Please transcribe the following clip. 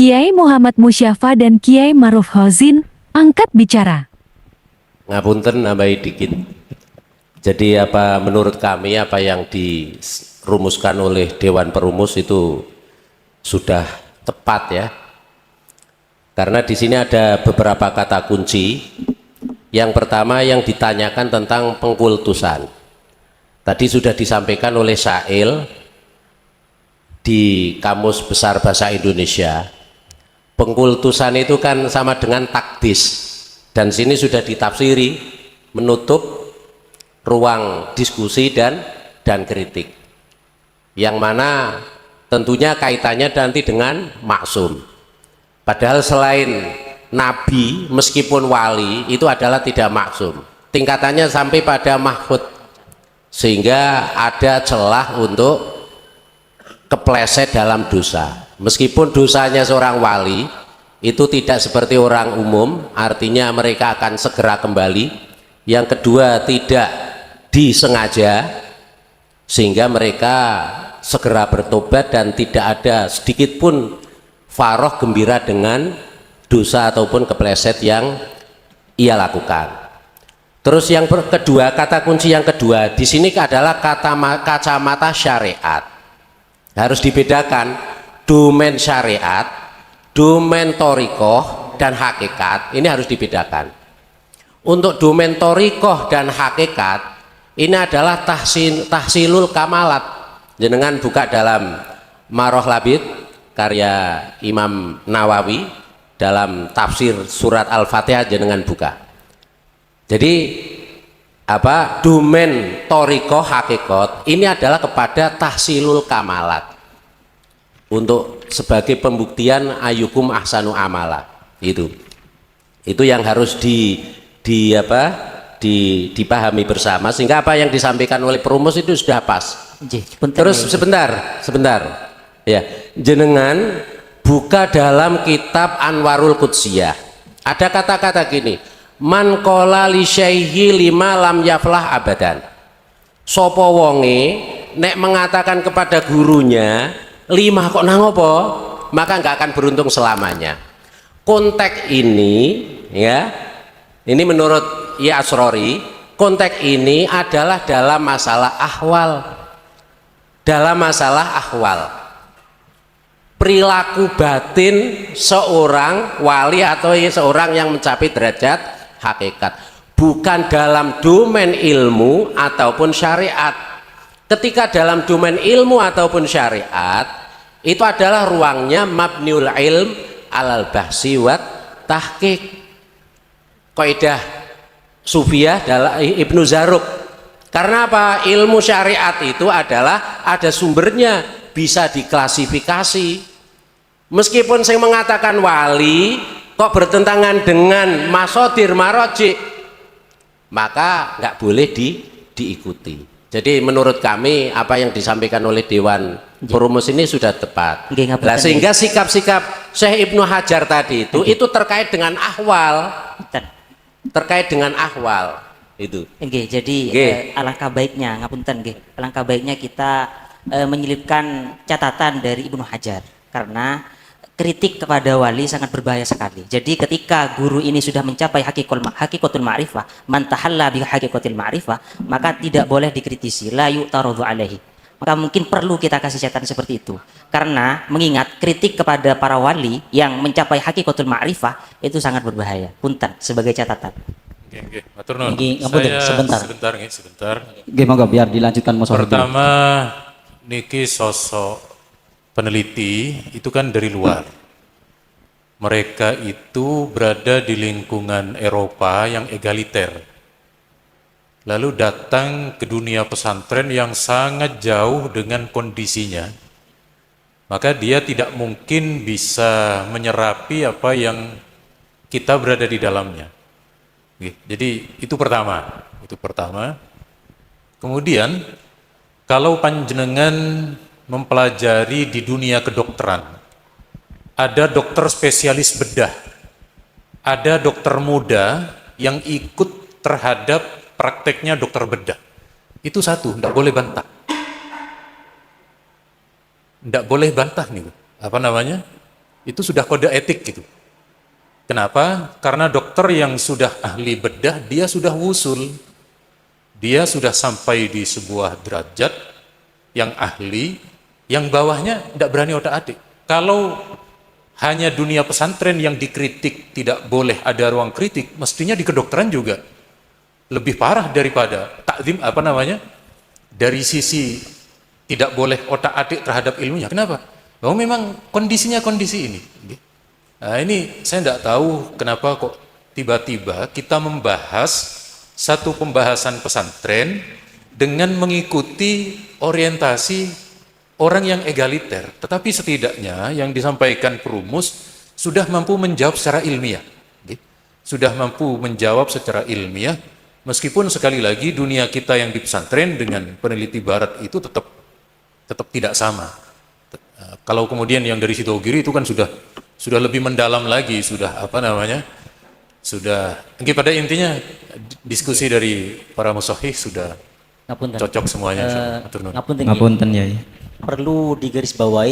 Kiai Muhammad Musyafa dan Kiai Maruf Hozin angkat bicara. Ngapunten nambahi dikit. Jadi menurut kami apa yang dirumuskan oleh Dewan Perumus itu sudah tepat ya. Karena di sini ada beberapa kata kunci. Yang pertama yang ditanyakan tentang pengkultusan. Tadi sudah disampaikan oleh Syail di Kamus Besar Bahasa Indonesia. Pengkultusan itu kan sama dengan takdis. Dan sini sudah ditafsiri menutup ruang diskusi dan kritik. Yang mana tentunya kaitannya nanti dengan maksum. Padahal selain nabi meskipun wali itu adalah tidak maksum. Tingkatannya sampai pada mahfud. Sehingga ada celah untuk kepleset dalam dosa. Meskipun dosanya seorang wali itu tidak seperti orang umum, artinya mereka akan segera kembali. Yang kedua, tidak disengaja, sehingga mereka segera bertobat dan tidak ada sedikit pun faroh gembira dengan dosa ataupun kepleset yang ia lakukan. Terus yang kedua, kata kunci yang kedua di sini adalah kacamata syariat. Harus dibedakan domain syariat, domain torikoh dan hakikat. Ini harus dibedakan. Untuk domain torikoh dan hakikat ini adalah tahsilul kamalat. Jenengan buka dalam Maroh Labid karya Imam Nawawi dalam tafsir surat Al-Fatihah, jenengan buka. Jadi domain torikoh hakikat ini adalah kepada tahsilul kamalat, untuk sebagai pembuktian ayyukum ahsanu amala. Itu yang harus dipahami bersama, sehingga apa yang disampaikan oleh Perumus itu sudah pas. Terus sebentar ya, jenengan buka dalam kitab Anwarul Qudsiyah, ada kata-kata gini, man qala li syaihi lima lam yaflah abadan. Sopo wonge nek mengatakan kepada gurunya lima kok nang apa, maka nggak akan beruntung selamanya. Konteks ini ya, ini menurut Ya Asrori, konteks ini adalah dalam masalah ahwal. Dalam masalah ahwal, perilaku batin seorang wali atau seorang yang mencapai derajat hakikat, bukan dalam domain ilmu ataupun syariat. Ketika dalam domain ilmu ataupun syariat, itu adalah ruangnya mabniul ilm alal bahsi wat tahqiq. Kaidah sufiyah dalam Ibnu Zaruk. Karena apa? Ilmu syariat itu adalah ada sumbernya, bisa diklasifikasi. Meskipun saya mengatakan wali kok bertentangan dengan masodir maroji, maka nggak boleh diikuti. Jadi menurut kami apa yang disampaikan oleh Dewan Perumus ini sudah tepat. Nah, sehingga sikap-sikap Syekh Ibnu Hajar tadi itu terkait dengan ahwal, terkait dengan ahwal itu. Jadi alangkah baiknya ngapunten alangkah baiknya kita menyelipkan catatan dari Ibnu Hajar, karena kritik kepada wali sangat berbahaya sekali. Jadi ketika guru ini sudah mencapai hakikatul ma'rifah, man tahalla bi hakikatil ma'rifah, maka tidak boleh dikritisi, la yu'taradu alaihi. Maka mungkin perlu kita kasih catatan seperti itu, karena mengingat kritik kepada para wali yang mencapai hakikatul ma'rifah itu sangat berbahaya. Punten sebagai catatan. Oke, matur nuwun. Sebentar. Sebentar. Monggo biar dilanjutkan Mas. Pertama, niki sosok peneliti itu kan dari luar. Mereka itu berada di lingkungan Eropa yang egaliter. Lalu datang ke dunia pesantren yang sangat jauh dengan kondisinya. Maka dia tidak mungkin bisa menyerapi apa yang kita berada di dalamnya. Jadi itu pertama. Kemudian kalau panjenengan mempelajari di dunia kedokteran, ada dokter spesialis bedah, ada dokter muda yang ikut terhadap prakteknya dokter bedah. Itu satu, tidak boleh bantah. Tidak boleh bantah nih. Itu sudah kode etik gitu. Kenapa? Karena dokter yang sudah ahli bedah, dia sudah wusul. Dia sudah sampai di sebuah derajat yang ahli, yang bawahnya tidak berani otak-atik. Kalau hanya dunia pesantren yang dikritik, tidak boleh ada ruang kritik, mestinya di kedokteran juga lebih parah daripada takzim dari sisi tidak boleh otak-atik terhadap ilmunya. Kenapa? Bahwa memang kondisinya kondisi ini. Nah, ini saya tidak tahu kenapa kok tiba-tiba kita membahas satu pembahasan pesantren dengan mengikuti orientasi orang yang egaliter. Tetapi setidaknya yang disampaikan perumus sudah mampu menjawab secara ilmiah. Sudah mampu menjawab secara ilmiah, meskipun sekali lagi dunia kita yang di pesantren dengan peneliti barat itu tetap tidak sama. Kalau kemudian yang dari Sidogiri itu kan sudah lebih mendalam lagi, sudah pada intinya diskusi dari para musohih sudah Ngapunten. cocok semuanya. Matur nuwun. Ngapunten ya. Perlu digarisbawahi